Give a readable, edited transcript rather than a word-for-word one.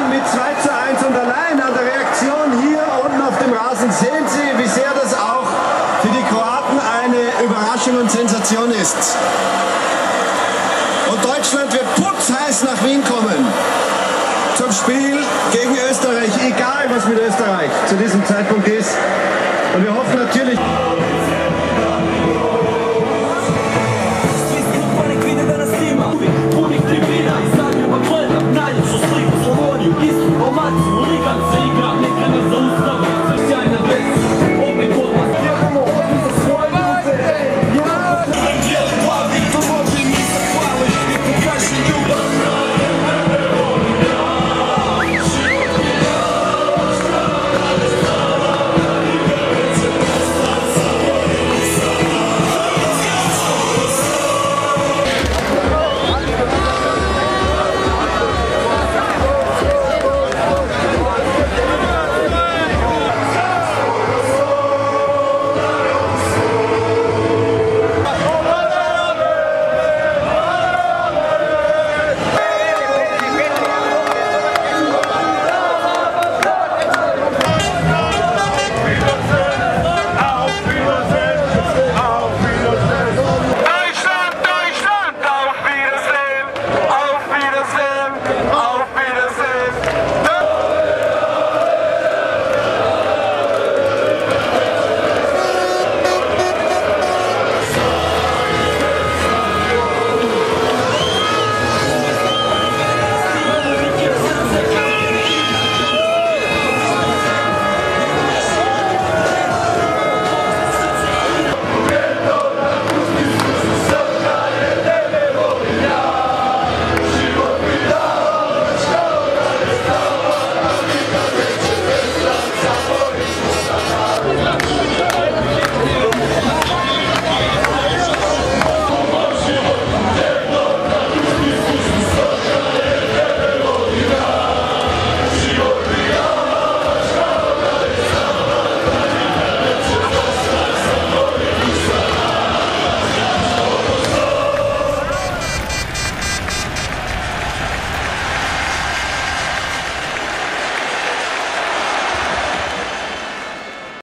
führen mit 2:1 und allein an der Reaktion hier unten auf dem Rasen sehen Sie, wie sehr das auch für die Kroaten eine Überraschung und Sensation ist. Und Deutschland wird putzheiß nach Wien kommen zum Spiel gegen Österreich, egal was mit Österreich zu diesem Zeitpunkt ist.